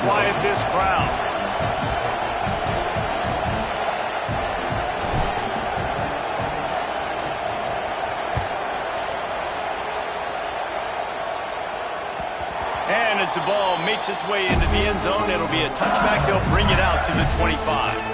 quiet this crowd. And as the ball makes its way into the end zone, it'll be a touchback. They'll bring it out to the 25.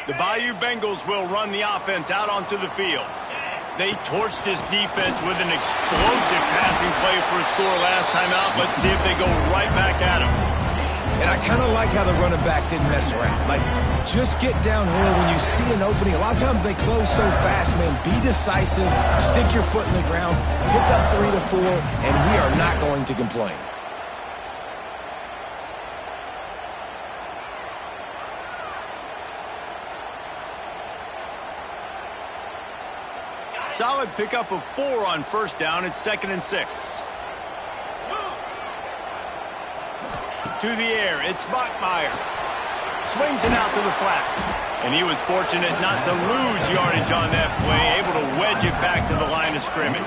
The Bayou Bengals will run the offense out onto the field. They torched this defense with an explosive passing play for a score last time out. Let's see if they go right back at him. And I kind of like how the running back didn't mess around. Like, just get downhill when you see an opening. A lot of times they close so fast, man. Be decisive, stick your foot in the ground, pick up 3 to 4, and we are not going to complain. Solid pickup of 4 on first down. It's 2nd and 6. To the air, it's Bachmeier. Swings it out to the flat. And he was fortunate not to lose yardage on that play, able to wedge it back to the line of scrimmage.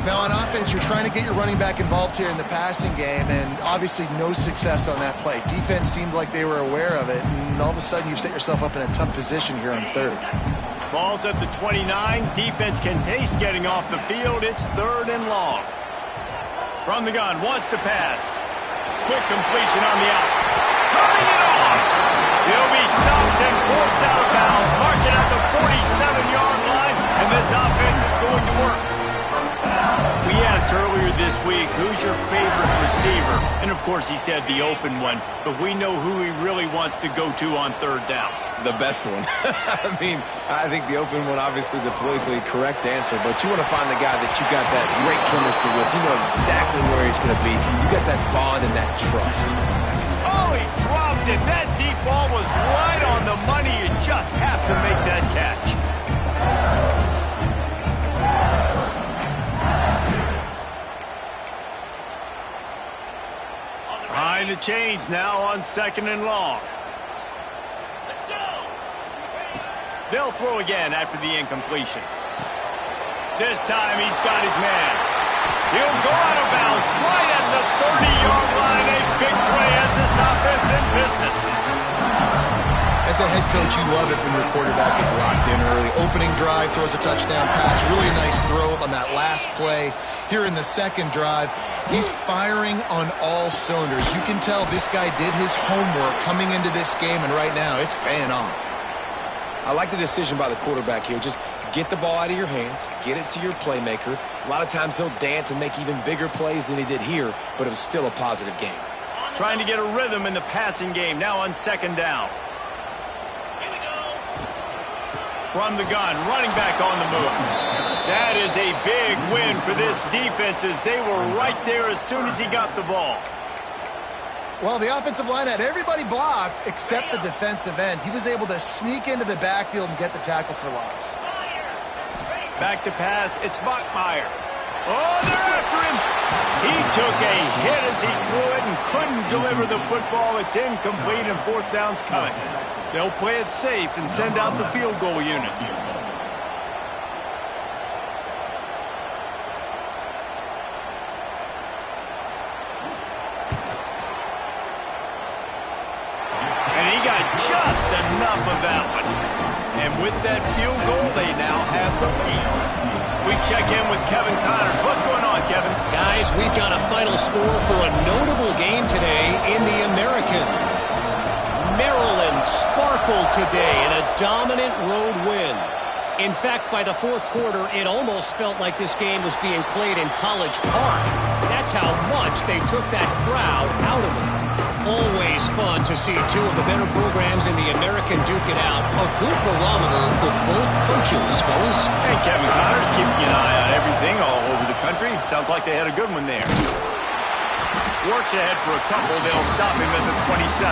Now on offense, you're trying to get your running back involved here in the passing game, and obviously no success on that play. Defense seemed like they were aware of it, and all of a sudden you've set yourself up in a tough position here on 3rd. Ball's at the 29. Defense can taste getting off the field. It's 3rd and long. From the gun, wants to pass. Quick completion on the out. Turning it on. He'll be stopped and forced out of bounds. Mark it at the 47-yard line, and this offense is going to work. We asked earlier this week, who's your favorite receiver? And, of course, he said the open one. But we know who he really wants to go to on 3rd down. The best one. I mean, I think the open one, obviously the politically correct answer, but you want to find the guy that you got that great chemistry with. You know exactly where he's going to be. You got that bond and that trust. Oh, he dropped it. That deep ball was right on the money. You just have to make that catch. Behind the chains now on 2nd and long. They'll throw again after the incompletion. This time he's got his man. He'll go out of bounds right at the 30-yard line. A big play as this offense in business. As a head coach, you love it when your quarterback is locked in early. Opening drive, throws a touchdown pass. Really nice throw on that last play. Here in the 2nd drive, he's firing on all cylinders. You can tell this guy did his homework coming into this game, and right now it's paying off. I like the decision by the quarterback here. Just get the ball out of your hands, get it to your playmaker. A lot of times he'll dance and make even bigger plays than he did here, but it was still a positive game. Trying to get a rhythm in the passing game, now on 2nd down. Here we go. From the gun, running back on the move. That is a big win for this defense as they were right there as soon as he got the ball. Well, the offensive line had everybody blocked except the defensive end. He was able to sneak into the backfield and get the tackle for loss. Back to pass, it's Bachmeier. Oh, they're after him. He took a hit as he threw it and couldn't deliver the football. It's incomplete and 4th down's coming. They'll play it safe and send out the field goal unit. Just enough of that one. And with that field goal, they now have the lead. We check in with Kevin Connors. What's going on, Kevin? Guys, we've got a final score for a notable game today in the American. Maryland sparkled today in a dominant road win. In fact, by the 4th quarter, it almost felt like this game was being played in College Park. That's how much they took that crowd out of it. Always fun to see 2 of the better programs in the American duke it out. A good barometer for both coaches, fellas. And Kevin Connors keeping an eye on everything all over the country. Sounds like they had a good one there. Works ahead for a couple. They'll stop him at the 27.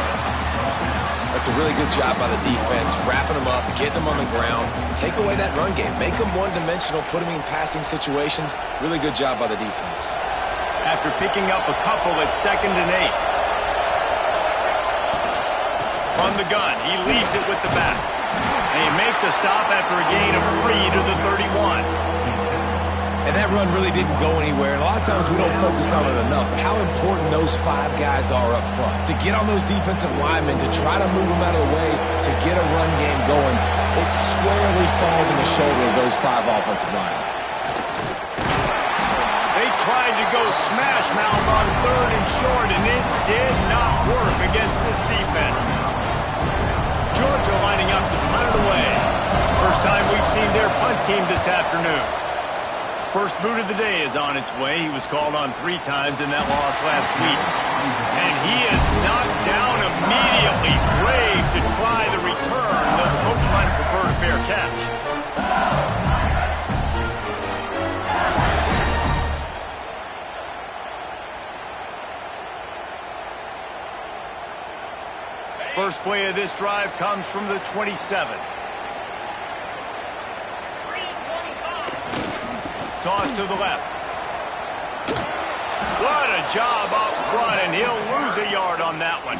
That's a really good job by the defense, wrapping them up, getting them on the ground, take away that run game, make them one-dimensional, put them in passing situations. Really good job by the defense. After picking up a couple at 2nd and 8. From the gun, he leaves it with the back. They make the stop after a gain of 3 to the 31. And that run really didn't go anywhere. And a lot of times we don't focus on it enough. But how important those 5 guys are up front. To get on those defensive linemen, to try to move them out of the way, to get a run game going, it squarely falls on the shoulder of those 5 offensive linemen. They tried to go smash mouth on 3rd and short, and it did not work against this defense. Georgia lining up to punt it away. First time we've seen their punt team this afternoon. First boot of the day is on its way. He was called on 3 times in that loss last week. And he is knocked down immediately. Brave to try the return, though the coach might have preferred a fair catch. First play of this drive comes from the 27. Toss to the left. What a job up front, and he'll lose a yard on that one.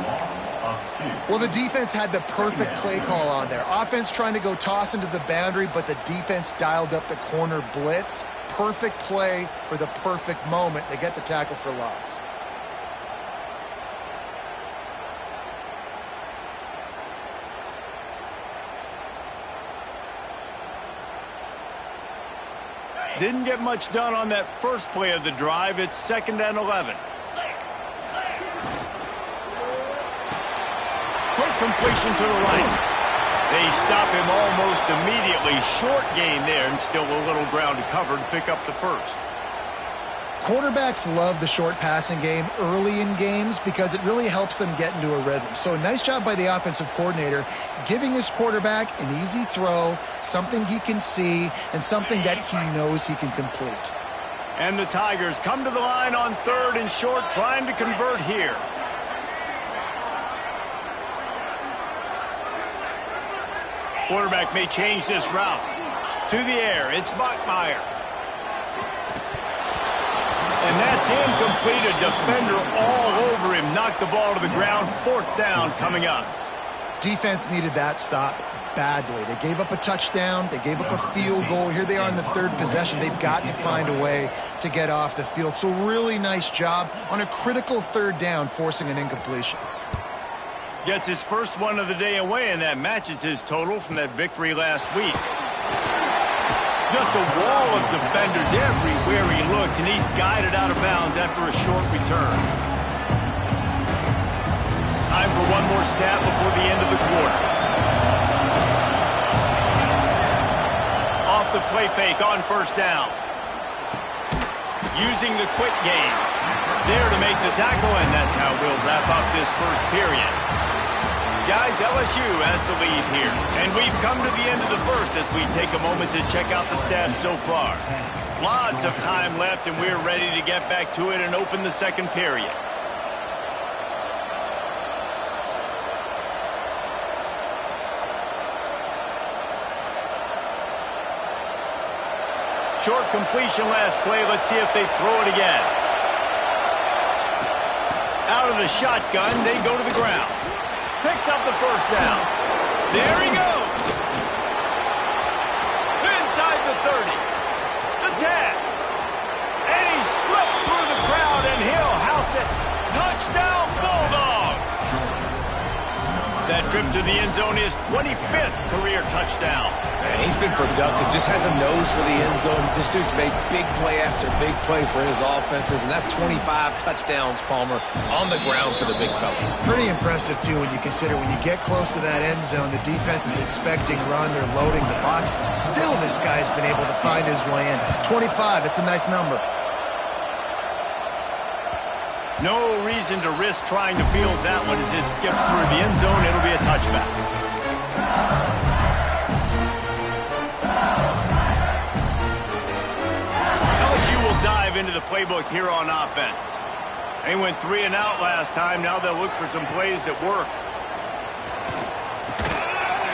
Well, the defense had the perfect play call on there. Offense trying to go toss into the boundary, but the defense dialed up the corner blitz. Perfect play for the perfect moment. They get the tackle for loss. Didn't get much done on that first play of the drive. It's 2nd and 11. Quick completion to the right. They stop him almost immediately. Short gain there, and still a little ground to cover to pick up the first. Quarterbacks love the short passing game early in games because it really helps them get into a rhythm. So nice job by the offensive coordinator giving his quarterback an easy throw, something he can see, and something that he knows he can complete. And the Tigers come to the line on 3rd and short, trying to convert here. Quarterback may change this route. To the air, it's Bachmeier. And that's incomplete. A defender all over him. Knocked the ball to the ground. 4th down coming up. Defense needed that stop badly. They gave up a touchdown. They gave up a field goal. Here they are in the 3rd possession. They've got to find a way to get off the field. So really nice job on a critical 3rd down, forcing an incompletion. Gets his first one of the day away, and that matches his total from that victory last week. Just a wall of defenders everywhere he looks, and he's guided out of bounds after a short return. Time for one more snap before the end of the quarter. Off the play fake on 1st down. Using the quick game. There to make the tackle, and that's how we'll wrap up this first period. Guys, LSU has the lead here. And we've come to the end of the first as we take a moment to check out the stats so far. Lots of time left, and we're ready to get back to it and open the second period. Short completion last play. Let's see if they throw it again. Out of the shotgun, they go to the ground. Picks up the 1st down. There he goes. Inside the 30. The 10. And he slipped through the crowd, and he'll house it. Touchdown, Bulldogs. That trip to the end zone is 25th career touchdown. Man, he's been productive, just has a nose for the end zone. This dude's made big play after big play for his offenses, and that's 25 touchdowns, Palmer, on the ground for the big fella. Pretty impressive, too, when you consider when you get close to that end zone, the defense is expecting run, they're loading the box. Still, this guy's been able to find his way in. 25, it's a nice number. No reason to risk trying to field that one as it skips through the end zone. It'll be a touchback. LSU will dive dive into the playbook here on offense. They went 3 and out last time. Now they'll look for some plays that work.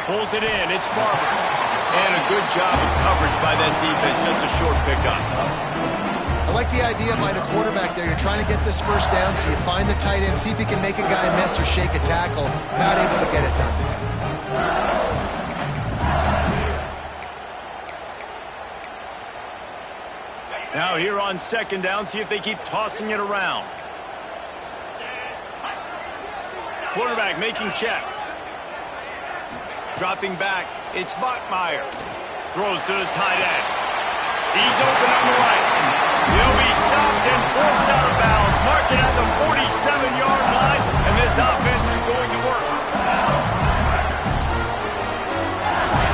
Pulls it in. It's Barber. And a good job of coverage by that defense. Just a short pickup. I like the idea by the quarterback there. You're trying to get this first down, so you find the tight end, see if you can make a guy miss or shake a tackle. Not able to get it done. Now here on second down, see if they keep tossing it around. Quarterback making checks. Dropping back, it's Bachmeier. Throws to the tight end. He's open on the right. He'll be stopped and forced out of bounds. Marking at the 47-yard line, and this offense is going to work.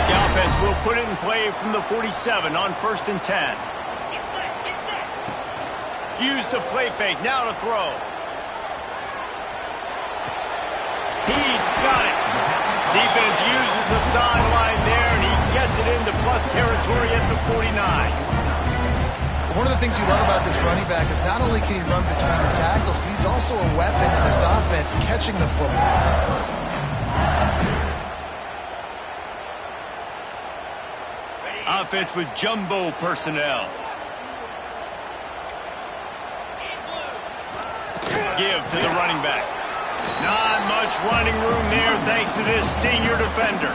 The offense will put it in play from the 47 on 1st and 10. Use the play fake, now to throw. He's got it. Defense uses the sideline there, and he gets it into plus territory at the 49. One of the things you love about this running back is not only can he run between the tackles, but he's also a weapon in this offense, catching the football. Offense with jumbo personnel. Give to the running back. Not much running room there thanks to this senior defender.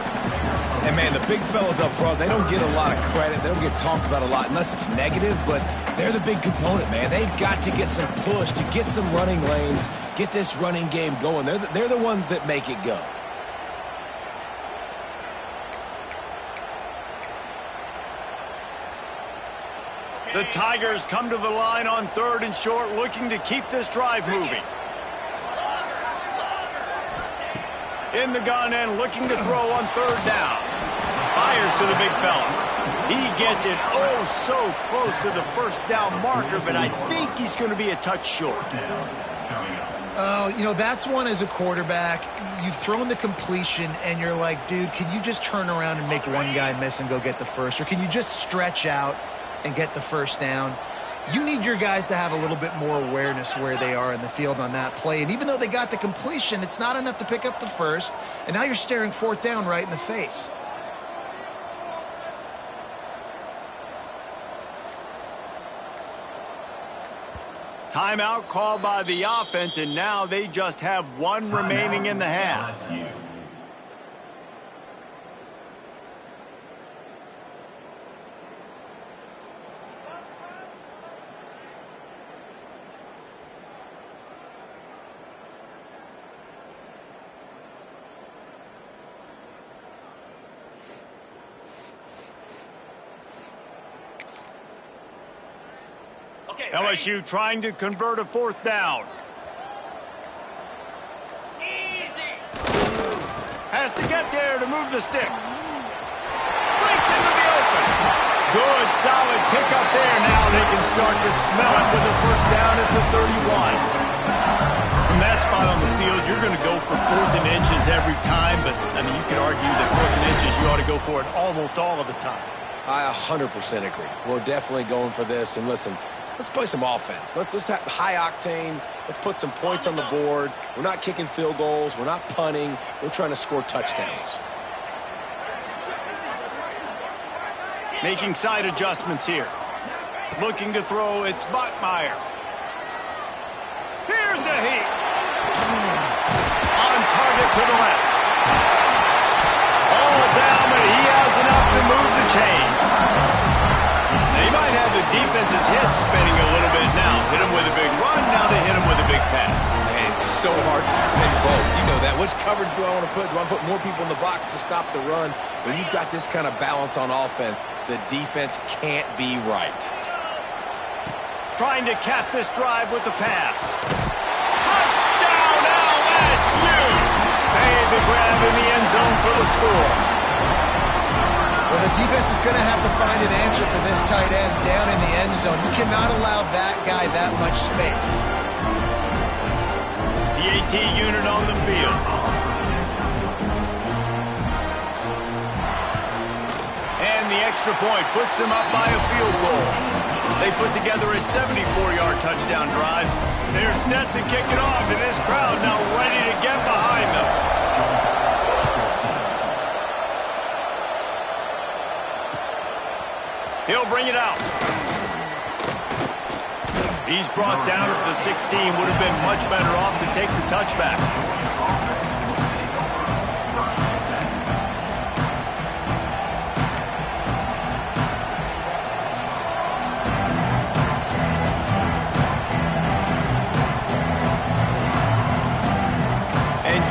And, man, the big fellas up front, they don't get a lot of credit. They don't get talked about a lot unless it's negative, but they're the big component, man. They've got to get some push, to get some running lanes, get this running game going. They're the ones that make it go. The Tigers come to the line on 3rd and short, looking to keep this drive moving. In the gun and looking to throw on 3rd down. Fires to the big fella. He gets it oh so close to the first down marker, but I think he's going to be a touch short. Oh, you know, that's one as a quarterback. You've thrown the completion, and you're like, dude, can you just turn around and make one guy miss and go get the first? Or can you just stretch out and get the first down? You need your guys to have a little bit more awareness where they are in the field on that play. And even though they got the completion, it's not enough to pick up the first. And now you're staring 4th down right in the face. Timeout called by the offense, and now they just have one remaining in the half. LSU trying to convert a 4th down. Easy. Has to get there to move the sticks. Breaks into the open. Good, solid pickup there. Now they can start to smell it with the first down at the 31. From that spot on the field, you're going to go for 4th and inches every time, but, I mean, you could argue that 4th and inches, you ought to go for it almost all of the time. I 100% agree. We're definitely going for this. And listen, let's play some offense. Let's have high octane. Let's put some points on the board. We're not kicking field goals. We're not punting. We're trying to score touchdowns. Making side adjustments here. Looking to throw, it's Bachmeier. Here's a heat. On target to the left. All down, but he has enough to move the chains. They might have the defense's head spinning a little bit now. Hit him with a big run, now to hit him with a big pass. Man, it's so hard to defend both. You know that. Which coverage do I want to put? Do I put more people in the box to stop the run? When you've got this kind of balance on offense, the defense can't be right. Trying to cap this drive with the pass. Touchdown LSU! Made the grab in the end zone for the score. Well, the defense is going to have to find an answer for this tight end down in the end zone. You cannot allow that guy that much space. The AT unit on the field. And the extra point puts them up by a field goal. They put together a 74-yard touchdown drive. They're set to kick it off, and this crowd now ready to get behind them. He'll bring it out. He's brought down at the 16. Would have been much better off to take the touchback.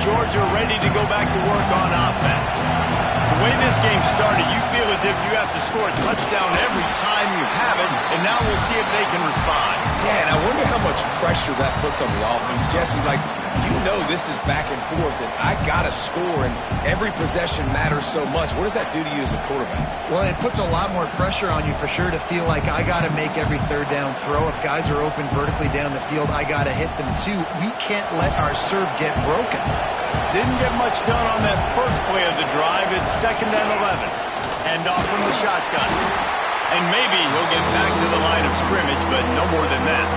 Georgia ready to go back to work on offense. The way this game started, you feel as if you have to score a touchdown every time you have it, and now we'll see if they can respond. Yeah, and I wonder how much pressure that puts on the offense. Jesse, like, you know this is back and forth, and I got to score, and every possession matters so much. What does that do to you as a quarterback? Well, it puts a lot more pressure on you for sure to feel like I got to make every third down throw. If guys are open vertically down the field, I got to hit them too. We can't let our serve get broken. Didn't get much done on that first play of the drive. It's 2nd and 11. Hand off from the shotgun. And maybe he'll get back to the line of scrimmage, but no more than that.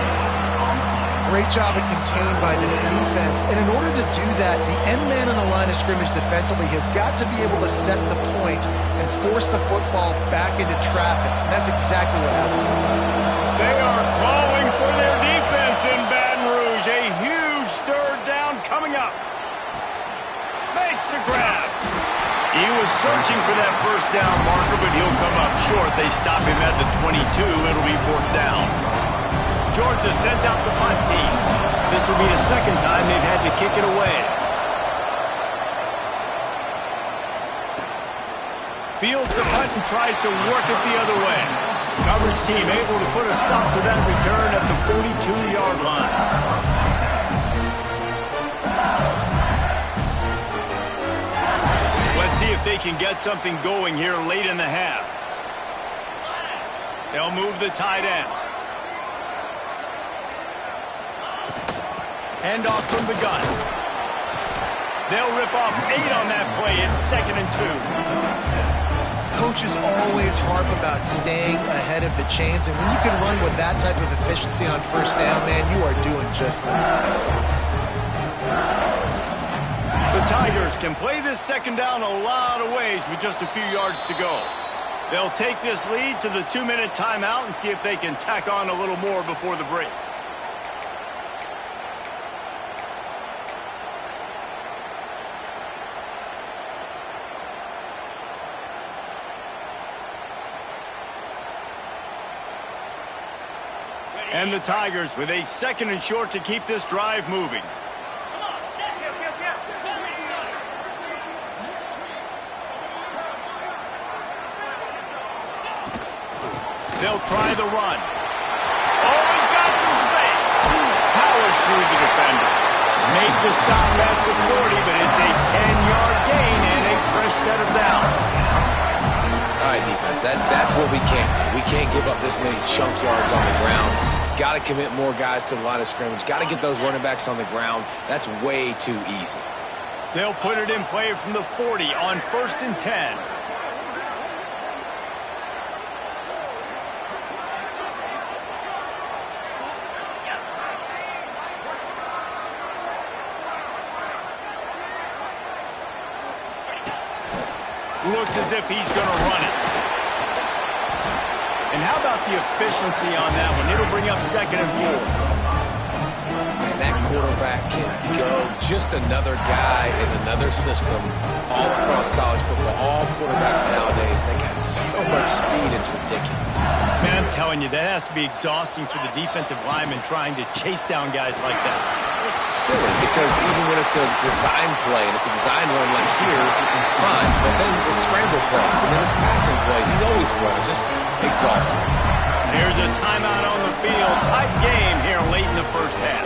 Great job at contained by this defense. And in order to do that, the end man on the line of scrimmage defensively has got to be able to set the point and force the football back into traffic. And that's exactly what happened. They are calling for their defense in Baton Rouge. A huge third down coming up. Makes the grab. He was searching for that first down marker, but he'll come up short. They stop him at the 22. It'll be 4th down. Georgia sends out the punt team. This will be the second time they've had to kick it away. Fields the punt and tries to work it the other way. Coverage team able to put a stop to that return at the 42-yard line. Let's see if they can get something going here late in the half. They'll move the tight end. Handoff from the gun. They'll rip off 8 on that play. It's 2nd and 2. Coaches always harp about staying ahead of the chains, and when you can run with that type of efficiency on first down, man, you are doing just that. The Tigers can play this second down a lot of ways with just a few yards to go. They'll take this lead to the 2-minute timeout and see if they can tack on a little more before the break. And the Tigers with a 2nd and short to keep this drive moving. They'll try the run. Oh, he's got some space. Powers through the defender. Make the stop at the 40, but it's a 10-yard gain and a fresh set of downs. All right, defense, that's what we can't do. We can't give up this many chunk yards on the ground. Got to commit more guys to the line of scrimmage. Got to get those running backs on the ground. That's way too easy. They'll put it in play from the 40 on 1st and 10. Looks as if he's going to run it. And how about the efficiency on that one? It'll bring up 2nd and 4. Man, that quarterback can go. Just another guy in another system all across college football. All quarterbacks nowadays, they got so much speed, it's ridiculous. Man, I'm telling you, that has to be exhausting for the defensive lineman trying to chase down guys like that. It's silly because even when it's a design play and it's a design run like here, fine. But then it's scramble plays and then it's passing plays. He's always running, just exhausting. Here's a timeout on the field. Tight game here late in the first half.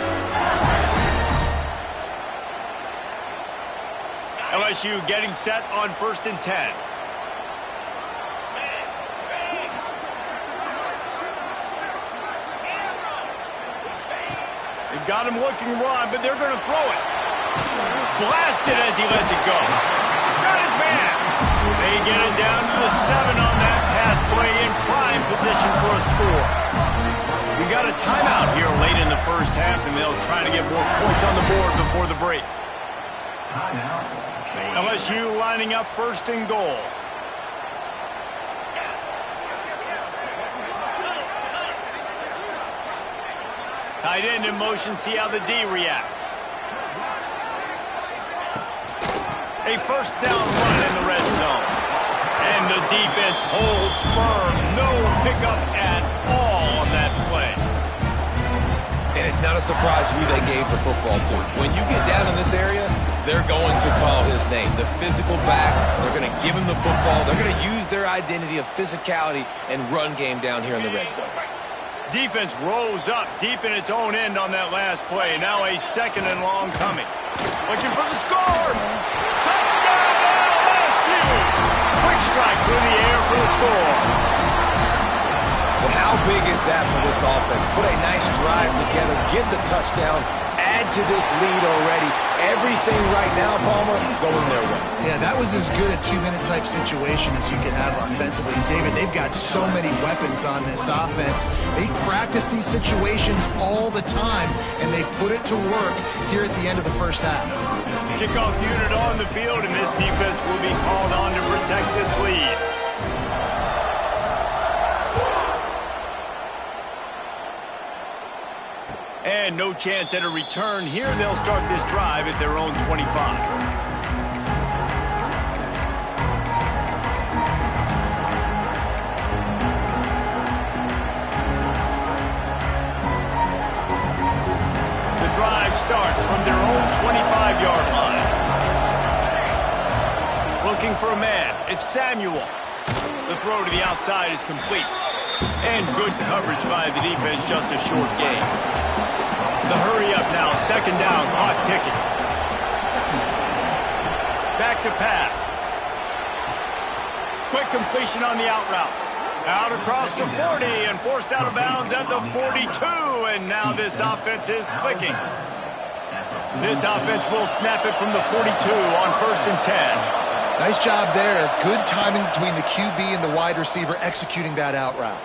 LSU getting set on 1st and 10. They've got him looking run, but they're going to throw it. Blasted as he lets it go. Got his man. They get it down to the 7 on that pass play in prime position for a score. We got a timeout here late in the first half, and they'll try to get more points on the board before the break. LSU lining up first and goal. Tight end in motion, see how the D reacts. A first down run in the red zone. And the defense holds firm. No pickup at all on that play. And it's not a surprise who they gave the football to. When you get down in this area, they're going to call his name. The physical back, they're going to give him the football. They're going to use their identity of physicality and run game down here in the red zone. Defense rose up deep in its own end on that last play. Now a second and long coming. Looking for the score. Touchdown, LSU. Quick strike through the air for the score. But how big is that for this offense? Put a nice drive together, get the touchdown, add to this lead already. Everything right now, Palmer, going their way. Yeah, that was as good a two-minute type situation as you could have offensively. David, they've got so many weapons on this offense. They practice these situations all the time, and they put it to work here at the end of the first half. Kickoff unit on the field, and this defense will be called on to protect this lead. And no chance at a return here. They'll start this drive at their own 25. The drive starts from their own 25-yard line. Looking for a man. It's Samuel. The throw to the outside is complete. And good coverage by the defense, just a short gain. The hurry up now, second down, clock ticking. Back to pass. Quick completion on the out route. Out across the 40 and forced out of bounds at the 42. And now this offense is clicking. This offense will snap it from the 42 on first and 10. Nice job there. Good timing between the QB and the wide receiver executing that out route.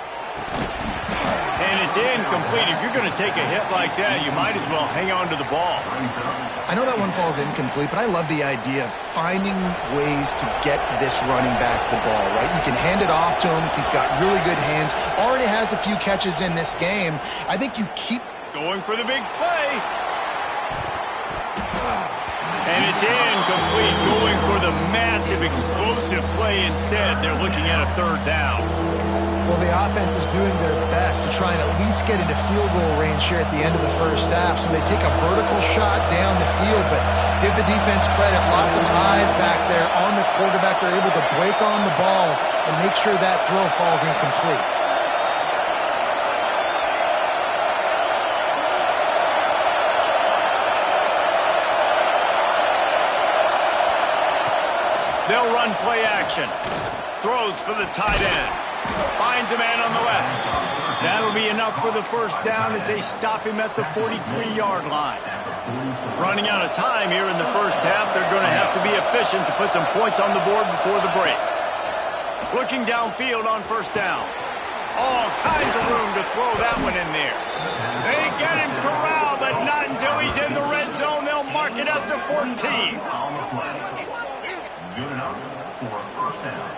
And it's incomplete. If you're going to take a hit like that, you might as well hang on to the ball. I know that one falls incomplete, but I love the idea of finding ways to get this running back the ball, right? You can hand it off to him. He's got really good hands. Already has a few catches in this game. I think you keep going for the big play. And it's incomplete. Going for the massive, explosive play instead. They're looking at a third down. Well, the offense is doing their best to try and at least get into field goal range here at the end of the first half. So they take a vertical shot down the field, but give the defense credit. Lots of eyes back there on the quarterback. They're able to break on the ball and make sure that throw falls incomplete. They'll run play action. Throws for the tight end. Finds a man on the left. That'll be enough for the first down as they stop him at the 43-yard line. Running out of time here in the first half. They're going to have to be efficient to put some points on the board before the break. Looking downfield on first down. All kinds of room to throw that one in there. They get him corralled, but not until he's in the red zone. They'll mark it at the 14. Good enough for a first down.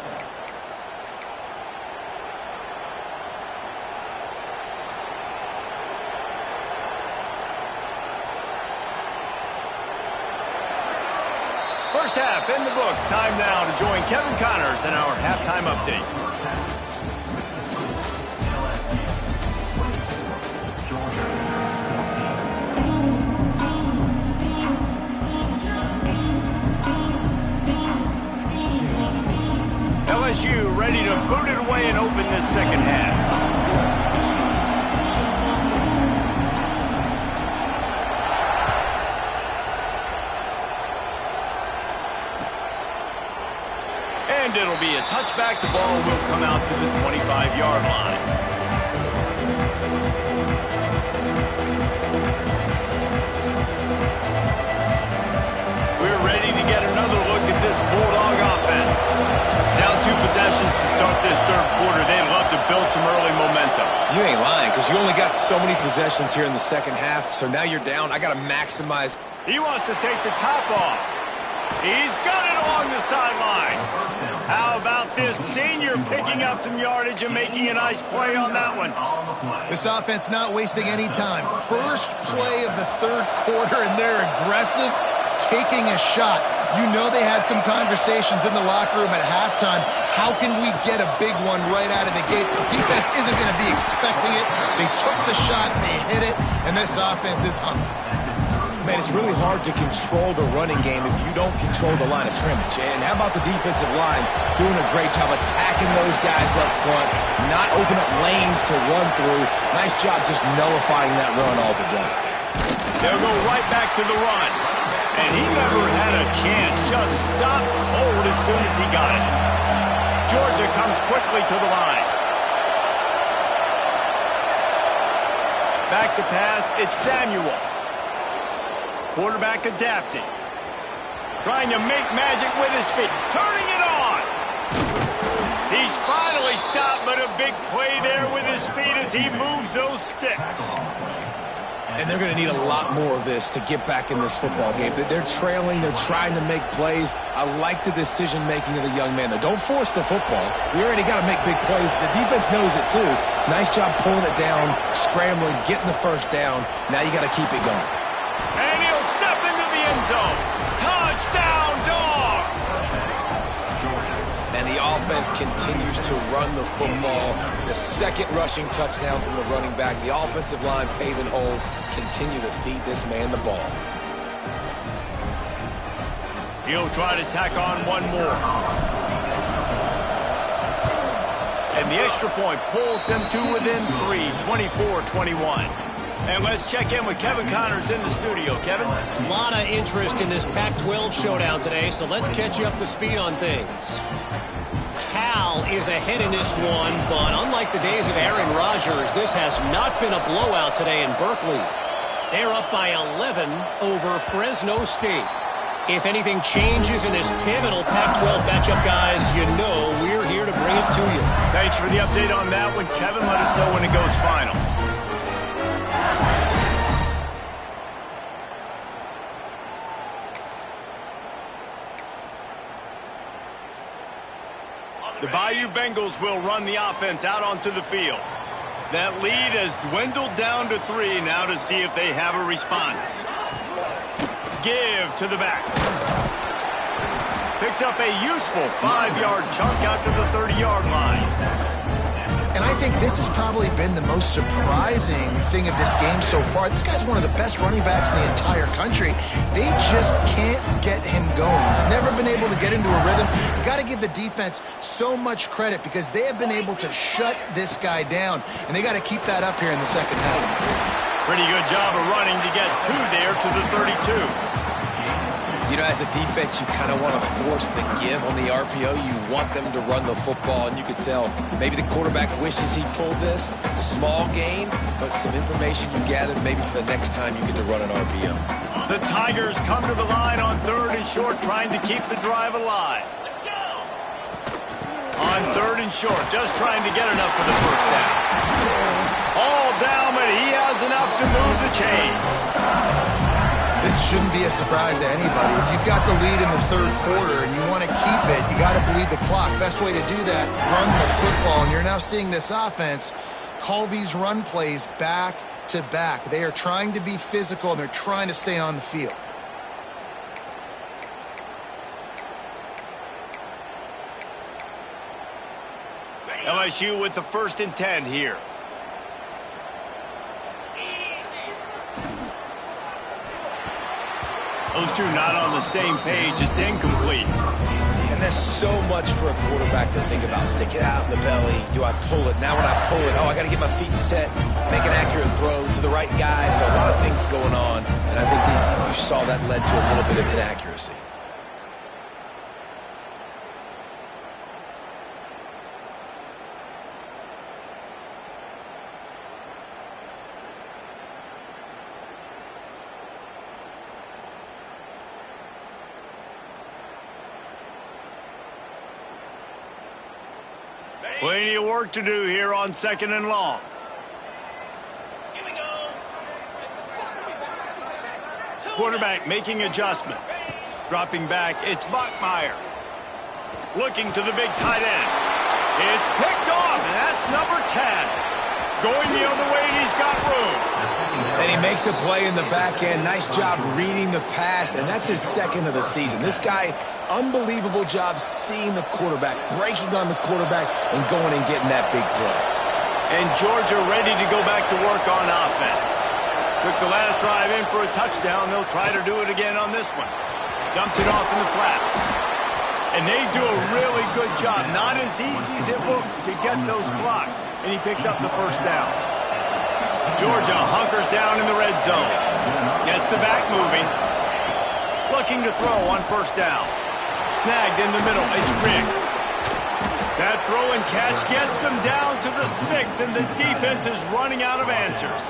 First half in the books. Time now to join Kevin Connors in our halftime update. LSU ready to boot it away and open this second half. And it'll be a touchback. The ball will come out to the 25-yard line. We're ready to get another look at this Bulldog offense. Down 2 possessions to start this third quarter. They'd love to build some early momentum. You ain't lying, because because you only got so many possessions here in the second half, so now you're down. I got to maximize. He wants to take the top off. He's got it along the sideline. How about this senior picking up some yardage and making a nice play on that one? This offense not wasting any time. First play of the third quarter, and they're aggressive, taking a shot. You know they had some conversations in the locker room at halftime. How can we get a big one right out of the gate? The defense isn't going to be expecting it. They took the shot, they hit it, and this offense is hungry. Man, it's really hard to control the running game if you don't control the line of scrimmage. And how about the defensive line doing a great job attacking those guys up front, not open up lanes to run through. Nice job just nullifying that run altogether. They'll go right back to the run. And he never had a chance. Just stopped cold as soon as he got it. Georgia comes quickly to the line. Back to pass, it's Samuel. Quarterback adapting. Trying to make magic with his feet. Turning it on. He's finally stopped, but a big play there with his feet as he moves those sticks. And they're going to need a lot more of this to get back in this football game. They're trailing. They're trying to make plays. I like the decision-making of the young man, though. Don't force the football. We already got to make big plays. The defense knows it, too. Nice job pulling it down, scrambling, getting the first down. Now you got to keep it going. And he'll step into the end zone. Touchdown, Dogs! And the offense continues to run the football. The second rushing touchdown from the running back. The offensive line paving holes. Continue to feed this man the ball. He'll try to tack on one more. And the extra point pulls them to within 3, 24-21. And let's check in with Kevin Connors in the studio. Kevin? A lot of interest in this Pac-12 showdown today, so let's catch you up to speed on things. Cal is ahead in this one, but unlike the days of Aaron Rodgers, this has not been a blowout today in Berkeley. They're up by 11 over Fresno State. If anything changes in this pivotal Pac-12 matchup, guys, you know we're here to bring it to you. Thanks for the update on that one, Kevin. Let us know when it goes final. The Bayou Bengals will run the offense out onto the field. That lead has dwindled down to 3 now to see if they have a response. Give to the back. Picks up a useful 5-yard chunk out to the 30-yard line. And I think this has probably been the most surprising thing of this game so far. This guy's one of the best running backs in the entire country. They just can't get him going. He's never been able to get into a rhythm. You got to give the defense so much credit because they have been able to shut this guy down, and they got to keep that up here in the second half. Pretty good job of running to get 2 there to the 32. You know, as a defense, you kind of want to force the give on the RPO. You want them to run the football, and you could tell maybe the quarterback wishes he pulled this. Small gain, but some information you gathered maybe for the next time you get to run an RPO. The Tigers come to the line on 3rd and short, trying to keep the drive alive. On 3rd and short, just trying to get enough for the first down. All down, but he has enough to move the chains. This shouldn't be a surprise to anybody. If you've got the lead in the 3rd quarter and you want to keep it, you got to bleed the clock. Best way to do that, run the football. And you're now seeing this offense call these run plays back to back. They are trying to be physical, and they're trying to stay on the field. LSU with the 1st and 10 here. Those two not on the same page. It's incomplete. And there's so much for a quarterback to think about. Stick it out in the belly. Do I pull it? Now when I pull it, I got to get my feet set, make an accurate throw to the right guy. So a lot of things going on. And I think you saw that led to a little bit of inaccuracy. Plenty of work to do here on 2nd and long. Quarterback making adjustments. Dropping back, it's Bachmeier. Looking to the big tight end. It's picked off, and that's number 10. Going the other way, and he's got room. And he makes a play in the back end. Nice job reading the pass, and that's his second of the season. This guy, unbelievable job seeing the quarterback, breaking on the quarterback, and going and getting that big play. And Georgia ready to go back to work on offense. Took the last drive in for a touchdown. They'll try to do it again on this one. Dumps it off in the flats. And they do a really good job. Not as easy as it looks to get those blocks. And he picks up the first down. Georgia hunkers down in the red zone. Gets the back moving. Looking to throw on first down. Snagged in the middle. It's Riggs. That throw and catch gets them down to the 6, and the defense is running out of answers.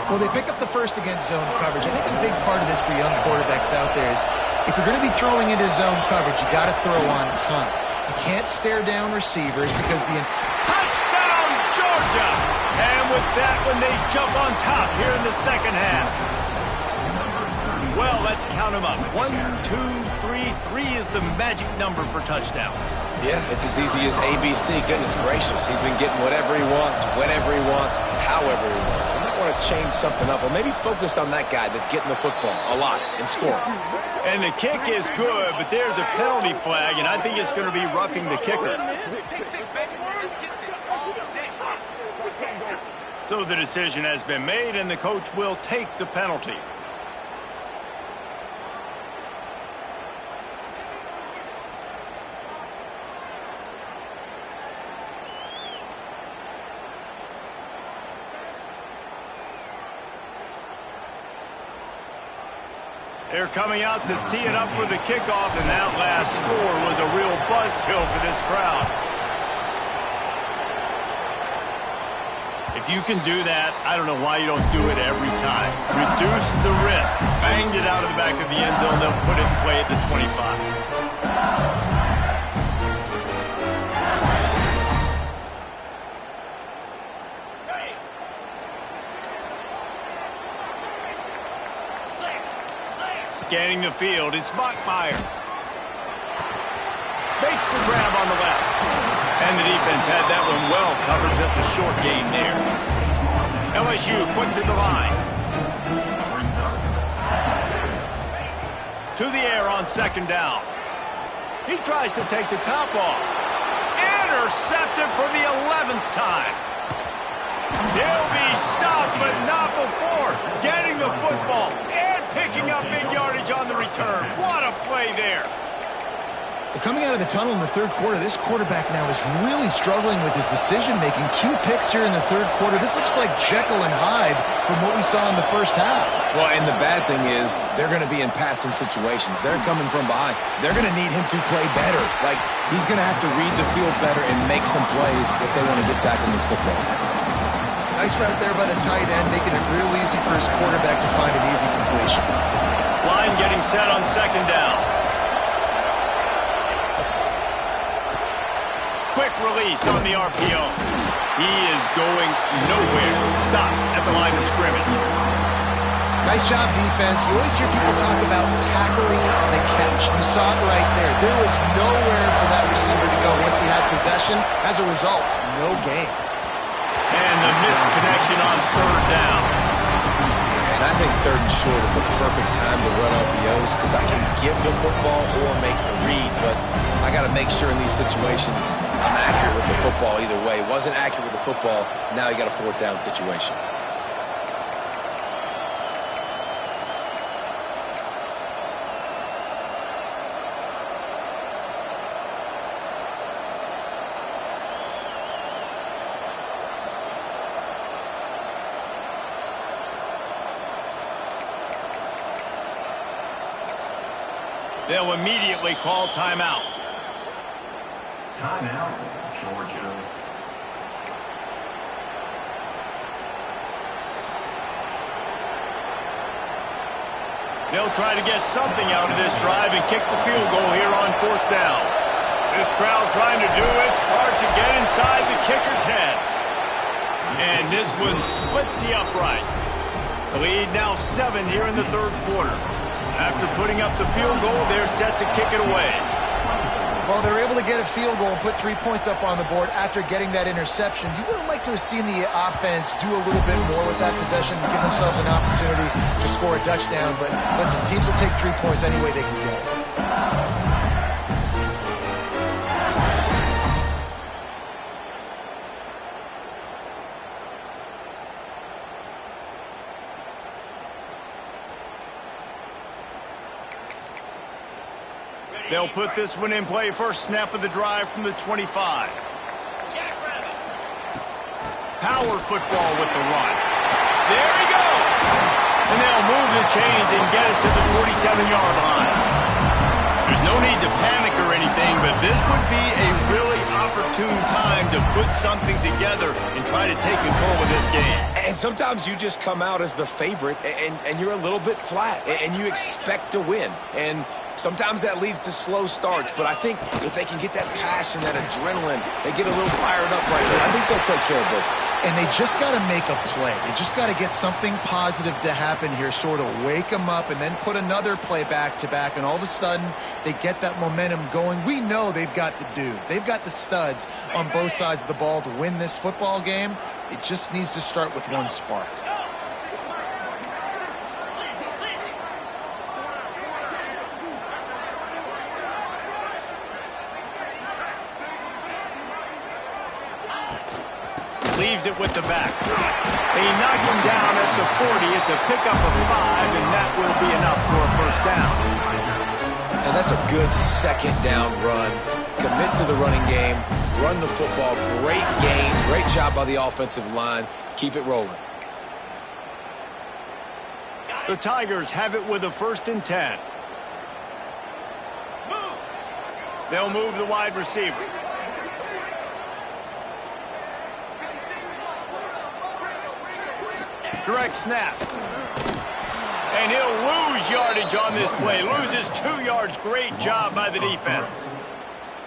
Well, they pick up the first against zone coverage. I think a big part of this for young quarterbacks out there is if you're going to be throwing into zone coverage, you got to throw on time. You can't stare down receivers because the... Touchdown, Georgia! And with that one, they jump on top here in the second half. Well, let's count them up. 1, 2, 3. 3 is the magic number for touchdowns. Yeah, it's as easy as ABC. Goodness gracious. He's been getting whatever he wants, whenever he wants, however he wants. I might want to change something up or maybe focus on that guy that's getting the football a lot and scoring. And the kick is good, but there's a penalty flag, and I think it's going to be roughing the kicker. So the decision has been made, and the coach will take the penalty. They're coming out to tee it up for the kickoff, and that last score was a real buzzkill for this crowd. If you can do that, I don't know why you don't do it every time. Reduce the risk. Banged it out of the back of the end zone. They'll put it in play at the 25. Scanning the field, it's Bachmeier. Makes the grab on the left. And the defense had that one well covered, just a short gain there. LSU quick to the line. To the air on second down. He tries to take the top off. Intercepted for the 11th time. He'll be stopped, but not before getting the football and picking up big yardage on the return. What a play there. Well, coming out of the tunnel in the third quarter, this quarterback now is really struggling with his decision-making. 2 picks here in the third quarter. This looks like Jekyll and Hyde from what we saw in the first half. Well, and the bad thing is they're going to be in passing situations. They're coming from behind. They're going to need him to play better. Like, he's going to have to read the field better and make some plays if they want to get back in this football game. Nice route there by the tight end, making it real easy for his quarterback to find an easy completion. Line getting set on second down. Quick release on the RPO. He is going nowhere. Stop at the line of scrimmage. Nice job, defense. You always hear people talk about tackling the catch. You saw it right there. There was nowhere for that receiver to go once he had possession. As a result, no gain. And the misconnection on third down. And I think third and short is the perfect time to run RPOs because I can give the football or make the read, but I got to make sure in these situations I'm accurate with the football either way. Wasn't accurate with the football, now you got a 4th down situation. They'll immediately call timeout. Timeout, Georgia. They'll try to get something out of this drive and kick the field goal here on 4th down. This crowd trying to do its part to get inside the kicker's head. And this one splits the uprights. The lead now 7 here in the third quarter. After putting up the field goal, they're set to kick it away. Well, they're able to get a field goal and put 3 points up on the board after getting that interception. You would have liked to have seen the offense do a little bit more with that possession, give themselves an opportunity to score a touchdown. But listen, teams will take 3 points any way they can get it. They'll put this one in play. First snap of the drive from the 25. Power football with the run. There he goes. And they'll move the chains and get it to the 47-yard line. There's no need to panic or anything, but this would be a really opportune time to put something together and try to take control of this game. And sometimes you just come out as the favorite, and you're a little bit flat, and you expect to win. And sometimes that leads to slow starts, but I think if they can get that passion, that adrenaline, they get a little fired up right there, I think they'll take care of business. And they just got to make a play. They just got to get something positive to happen here, sort of wake them up, and then put another play back-to-back, and all of a sudden they get that momentum going. We know they've got the dudes. They've got the studs on both sides of the ball to win this football game. It just needs to start with one spark. Leaves it with the back. They knock him down at the 40. It's a pickup of 5, and that will be enough for a first down. And that's a good second down run. Commit to the running game, run the football. Great game, great job by the offensive line. Keep it rolling. The Tigers have it with a 1st and 10. They'll move the wide receiver. Direct snap. And he'll lose yardage on this play. Loses 2 yards. Great job by the defense.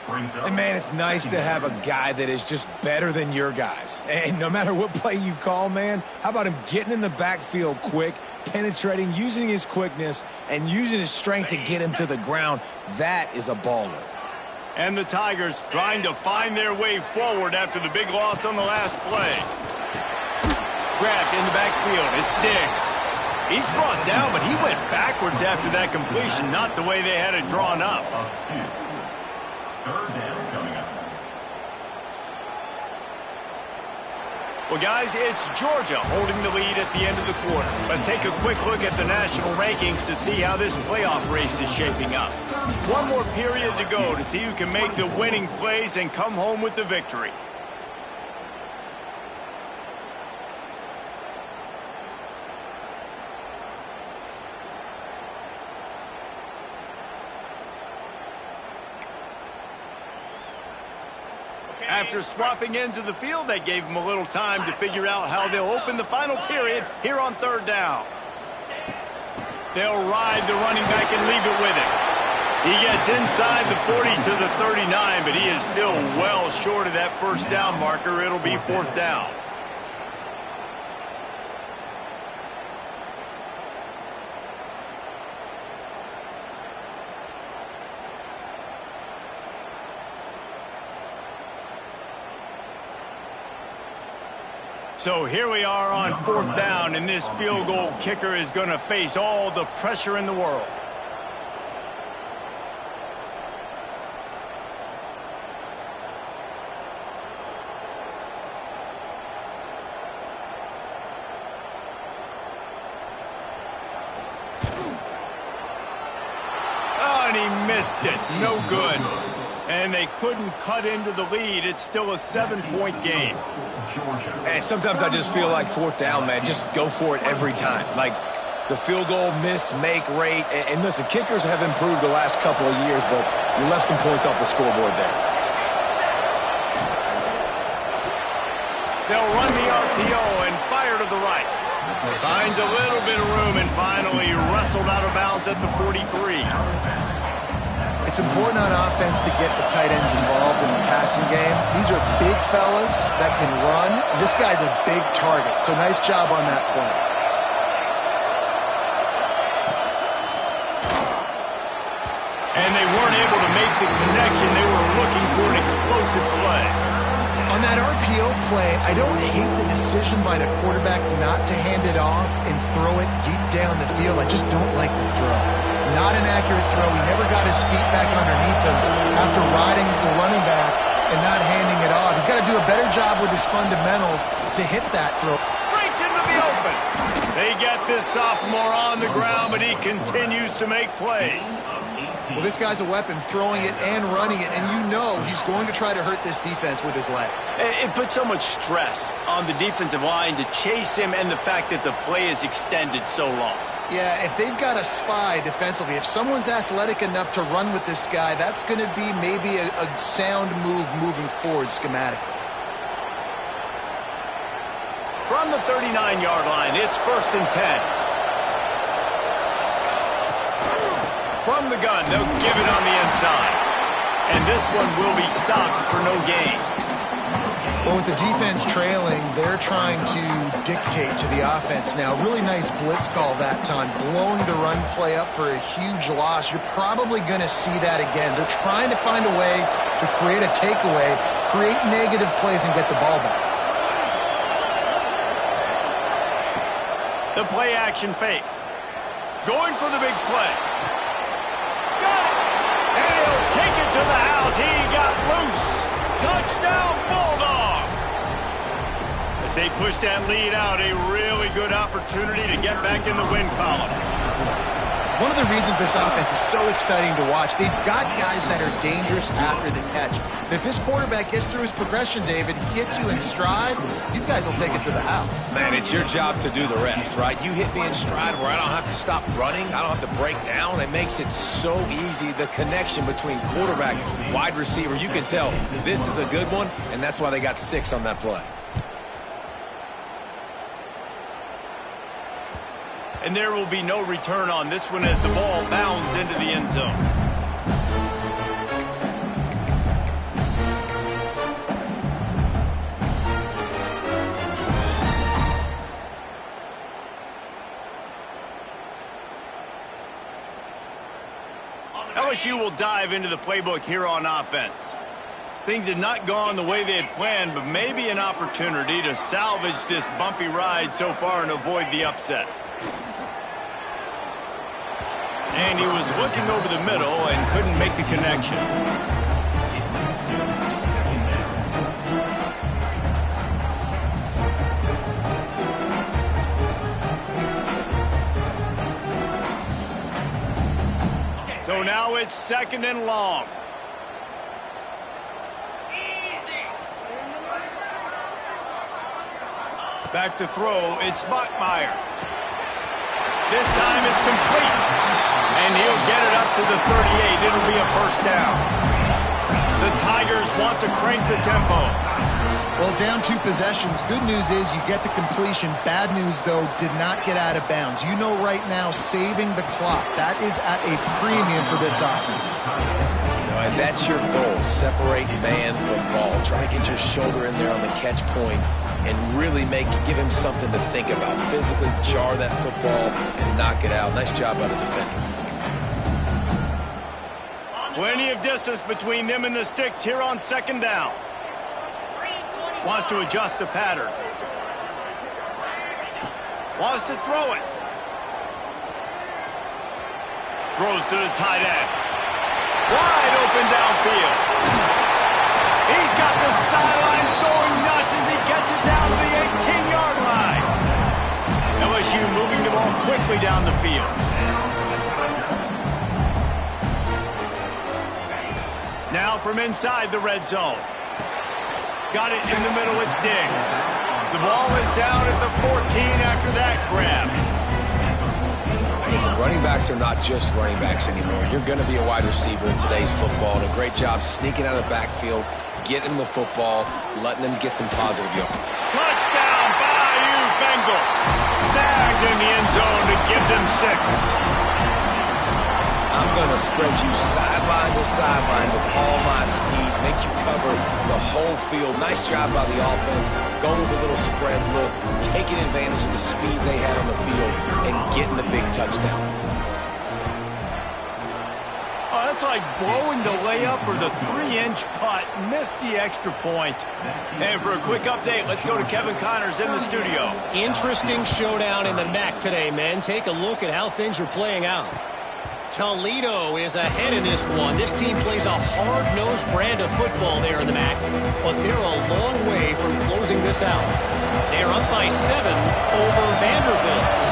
And, man, it's nice to have a guy that is just better than your guys. And no matter what play you call, man, how about him getting in the backfield quick, penetrating, using his quickness, and using his strength to get him to the ground? That is a baller. And the Tigers trying to find their way forward after the big loss on the last play. Grabbed in the backfield. It's Diggs. He's brought down, but he went backwards after that completion, not the way they had it drawn up. Third down coming up. Well, guys, it's Georgia holding the lead at the end of the quarter. Let's take a quick look at the national rankings to see how this playoff race is shaping up. One more period to go to see who can make the winning plays and come home with the victory. After swapping ends of the field, they gave him a little time to figure out how they'll open the final period here on 3rd down. They'll ride the running back and leave it with him. He gets inside the 40 to the 39, but he is still well short of that first down marker. It'll be 4th down. So here we are on 4th down, and this field goal kicker is going to face all the pressure in the world. Oh, and he missed it. No good. And they couldn't cut into the lead. It's still a 7-point game. And sometimes I just feel like 4th down, man, just go for it every time. Like the field goal miss-make rate. And listen, kickers have improved the last couple of years, but you left some points off the scoreboard there. They'll run the RPO and fire to the right. Finds a little bit of room and finally wrestled out of bounds at the 43. It's important on offense to get the tight ends involved in the passing game. These are big fellas that can run. This guy's a big target, so nice job on that play. And they weren't able to make the connection. They were looking for an explosive play. On that RPO play, I don't hate the decision by the quarterback not to hand it off and throw it deep down the field. I just don't like the throw. Not an accurate throw. He never got his feet back underneath him after riding the running back and not handing it off. He's got to do a better job with his fundamentals to hit that throw. Breaks into the open. They get this sophomore on the ground, but he continues to make plays. Well, this guy's a weapon, throwing it and running it, and you know he's going to try to hurt this defense with his legs. It puts so much stress on the defensive line to chase him and the fact that the play is extended so long. Yeah, if they've got a spy defensively, if someone's athletic enough to run with this guy, that's going to be maybe a sound move moving forward schematically. From the 39-yard line, it's 1st and 10. From the gun, they'll give it on the inside. And this one will be stopped for no gain. Well, with the defense trailing, they're trying to dictate to the offense now. Really nice blitz call that time, blowing the run play up for a huge loss. You're probably going to see that again. They're trying to find a way to create a takeaway, create negative plays, and get the ball back. The play action fake. Going for the big play. Got it. And he'll take it to the house. He got loose. Touchdown, Bulldogs. As they push that lead out, a really good opportunity to get back in the win column. One of the reasons this offense is so exciting to watch, they've got guys that are dangerous after the catch. And if this quarterback gets through his progression, David, gets you in stride, these guys will take it to the house. Man, it's your job to do the rest, right? You hit me in stride where I don't have to stop running. I don't have to break down. It makes it so easy. The connection between quarterback and wide receiver, you can tell this is a good one, and that's why they got 6 on that play. And there will be no return on this one as the ball bounds into the end zone. LSU will dive into the playbook here on offense. Things had not gone the way they had planned, but maybe an opportunity to salvage this bumpy ride so far and avoid the upset. And he was looking over the middle and couldn't make the connection. So now it's 2nd and long. Back to throw, it's Bachmeier. This time it's complete. And he'll get it up to the 38. It'll be a 1st down. The Tigers want to crank the tempo. Well, down 2 possessions. Good news is you get the completion. Bad news, though, did not get out of bounds. You know right now, saving the clock. That is at a premium for this offense. And that's your goal. Separate man from ball. Try to get your shoulder in there on the catch point and really give him something to think about. Physically jar that football and knock it out. Nice job by the defender. Plenty of distance between them and the sticks here on 2nd down. Wants to adjust the pattern. Wants to throw it. Throws to the tight end. Wide open downfield. He's got the sideline going nuts as he gets it down to the 18-yard line. LSU moving the ball quickly down the field. Now from inside the red zone. Got it in the middle, it's Diggs. The ball is down at the 14 after that grab. Listen, running backs are not just running backs anymore. You're going to be a wide receiver in today's football, and a great job sneaking out of the backfield, getting the football, letting them get some positive yards. Touchdown, Bayou Bengals. Snagged in the end zone to give them 6. I'm going to spread you sideline to sideline with all my speed, make you cover the whole field. Nice job by the offense. Go with a little spread look, taking advantage of the speed they had on the field and getting the big touchdown. Oh, That's like blowing the layup or the 3-inch putt. Missed the extra point. And for a quick update, let's go to Kevin Connors in the studio. Interesting showdown in the MAC today, men. Take a look at how things are playing out. Toledo is ahead in this one. This team plays a hard-nosed brand of football there in the MAC, but they're a long way from closing this out. They're up by 7 over Vanderbilt.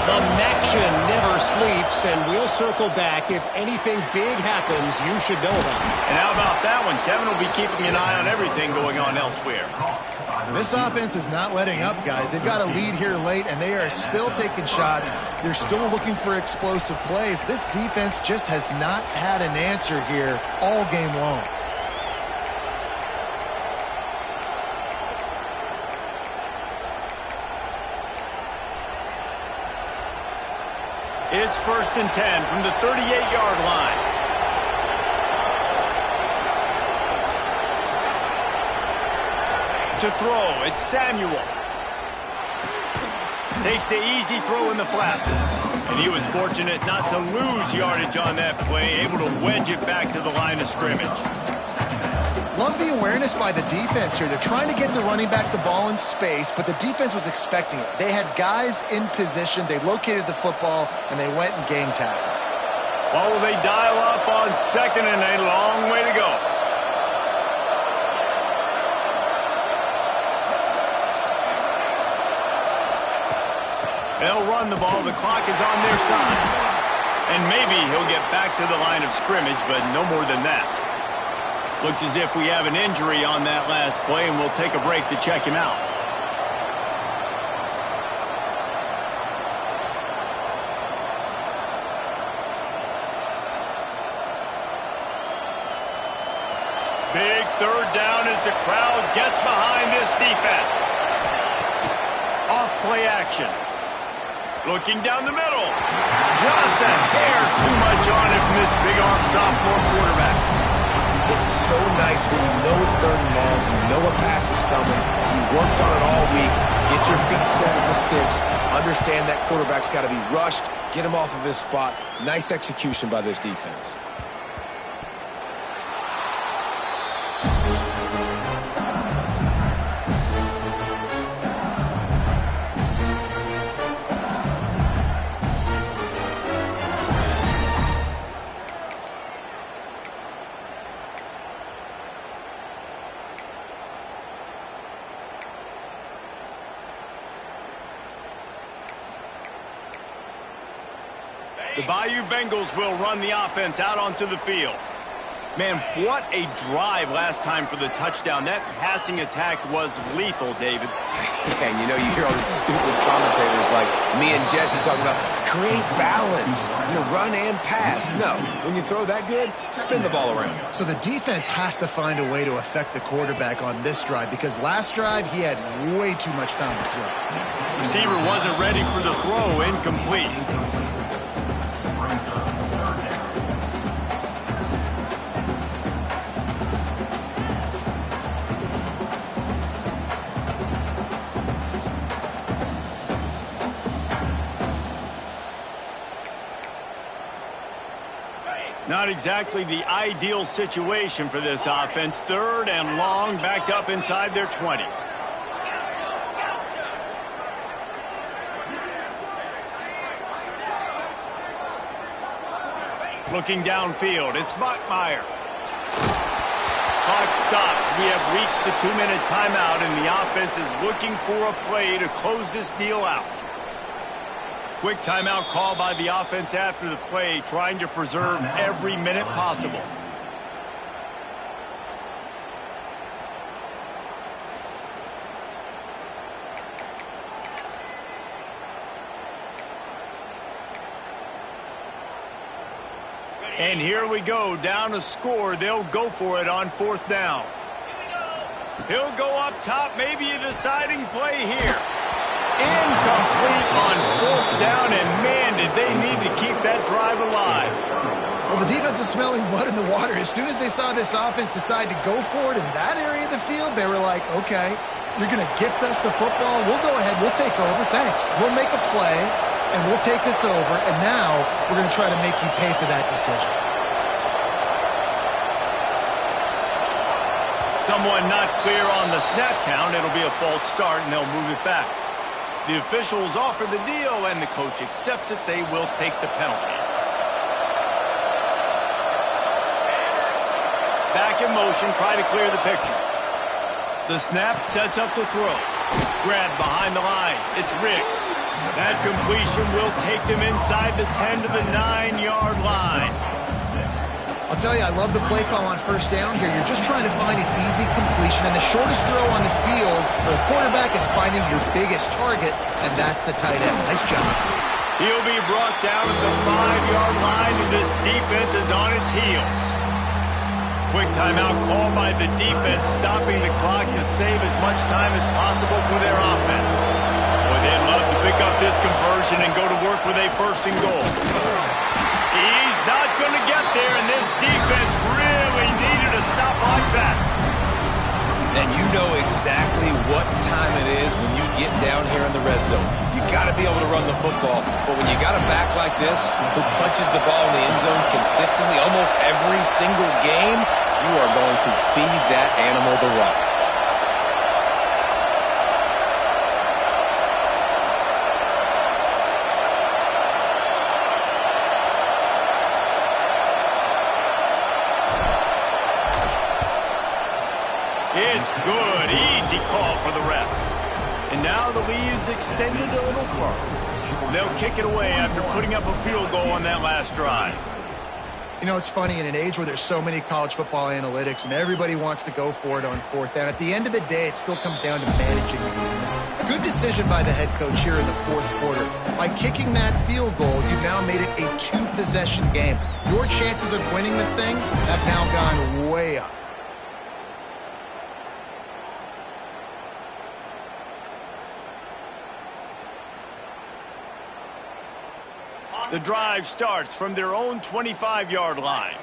The MACtion never sleeps, and we'll circle back. If anything big happens, you should know about it. And how about that one? Kevin will be keeping an eye on everything going on elsewhere. This offense is not letting up, guys. They've got a lead here late, and they are still taking shots. They're still looking for explosive plays. This defense just has not had an answer here all game long. It's 1st and 10 from the 38-yard line. To throw, it's Samuel. Takes the easy throw in the flat. And he was fortunate not to lose yardage on that play, able to wedge it back to the line of scrimmage. Love the awareness by the defense here. They're trying to get the running back the ball in space, but the defense was expecting it. They had guys in position. They located the football, and they went and game tackled. Well, they dial up on 2nd and a long way to go. They'll run the ball. The clock is on their side. And maybe he'll get back to the line of scrimmage, but no more than that. Looks as if we have an injury on that last play, and we'll take a break to check him out. Big 3rd down as the crowd gets behind this defense. Off play action. Looking down the middle. Just a hair too much on it from this big-arm sophomore quarterback. It's so nice when you know it's 3rd and long, you know a pass is coming, you worked on it all week, get your feet set at the sticks, understand that quarterback's got to be rushed, get him off of his spot. Nice execution by this defense. The Bayou Bengals will run the offense out onto the field. Man, what a drive last time for the touchdown. That passing attack was lethal, David. And you know, you hear all these stupid commentators like me and Jesse talking about create balance, run and pass. No, when you throw that good, spin the ball around. So the defense has to find a way to affect the quarterback on this drive, because last drive he had way too much time to throw. Receiver wasn't ready for the throw, incomplete. Not exactly the ideal situation for this offense. 3rd and long, backed up inside their 20. Looking downfield, it's Bachmeier. Clock stops. We have reached the 2-minute timeout, and the offense is looking for a play to close this deal out. Quick timeout call by the offense after the play, trying to preserve every minute possible. And here we go, down a score. They'll go for it on 4th down. He'll go up top, maybe a deciding play here. Incomplete on 4th down, and man, did they need to keep that drive alive. Well, the defense is smelling blood in the water. As soon as they saw this offense decide to go for it in that area of the field, they were like, okay, you're going to gift us the football. We'll go ahead. We'll take over. Thanks. We'll make a play, and we'll take us over. And now we're going to try to make you pay for that decision. Someone not clear on the snap count. It'll be a false start, and they'll move it back. The officials offer the deal, and the coach accepts it. They will take the penalty. Back in motion, try to clear the picture. The snap sets up the throw. Grab behind the line. It's Riggs. That completion will take them inside the 10 to the 9-yard line. I'll tell you, I love the play call on first down here. You're just trying to find an easy completion, and the shortest throw on the field for a quarterback is finding your biggest target, and that's the tight end. Nice job. He'll be brought down at the 5-yard line, and this defense is on its heels. Quick timeout call by the defense, stopping the clock to save as much time as possible for their offense. Boy, they'd love to pick up this conversion and go to work with a first and goal. He's not going to get there, and this defense really needed a stop like that. And you know exactly what time it is when you get down here in the red zone. You got to be able to run the football, but when you got a back like this who punches the ball in the end zone consistently almost every single game, you are going to feed that animal the rock. It's good. Easy call for the refs. And now the lead is extended a little further. They'll kick it away after putting up a field goal on that last drive. You know, it's funny, in an age where there's so many college football analytics and everybody wants to go for it on fourth down, at the end of the day, it still comes down to managing the game. Good decision by the head coach here in the fourth quarter. By kicking that field goal, you've now made it a 2-possession game. Your chances of winning this thing have now gone way up. The drive starts from their own 25-yard line.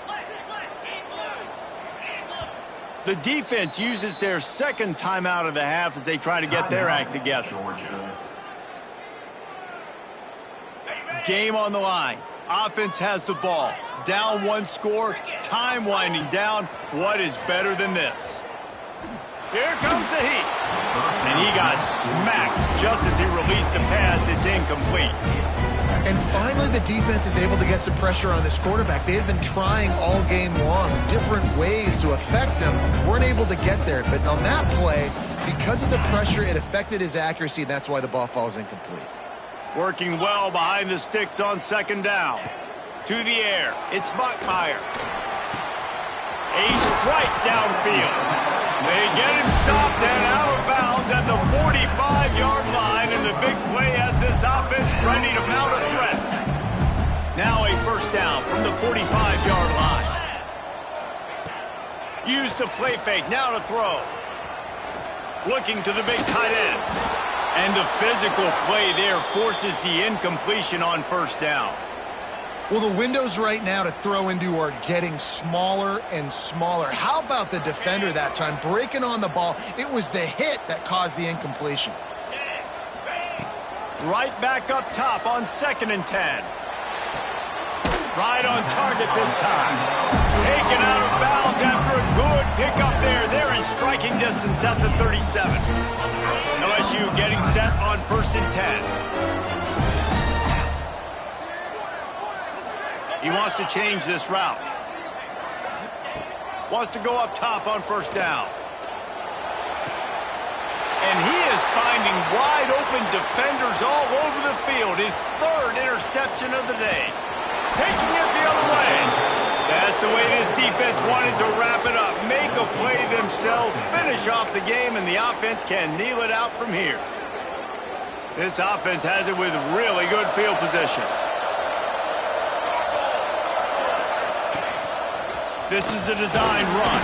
The defense uses their second timeout of the half as they try to get their act together. Game on the line. Offense has the ball. Down one score. Time winding down. What is better than this? Here comes the heat. And he got smacked just as he released the pass. It's incomplete. And finally, the defense is able to get some pressure on this quarterback. They had been trying all game long different ways to affect him. Weren't able to get there. But on that play, because of the pressure, it affected his accuracy, and that's why the ball falls incomplete. Working well behind the sticks on second down. To the air. It's Buckmeyer. A strike downfield. They get him stopped and out of bounds at the 45-yard line, and the big play has this offense ready to mount a threat. Now a first down from the 45-yard line. Use the play fake, now to throw. Looking to the big tight end. And the physical play there forces the incompletion on first down. Well, the windows right now to throw into are getting smaller and smaller. How about the defender that time breaking on the ball? It was the hit that caused the incompletion. Right back up top on 2nd and 10. Right on target this time. Taken out of bounds after a good pickup there. They're in striking distance at the 37. LSU getting set on 1st and 10. He wants to change this route. Wants to go up top on first down. And he is finding wide open defenders all over the field. His 3rd interception of the day. Taking it the other way. That's the way this defense wanted to wrap it up. Make a play themselves, finish off the game, and the offense can kneel it out from here. This offense has it with really good field position. This is a design run.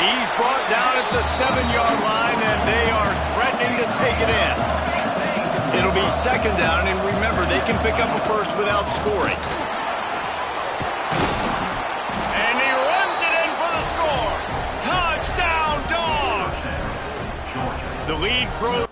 He's brought down at the 7-yard line, and they are threatening to take it in. It'll be 2nd down, and remember, they can pick up a first without scoring. And he runs it in for the score. Touchdown, Dogs! The lead grows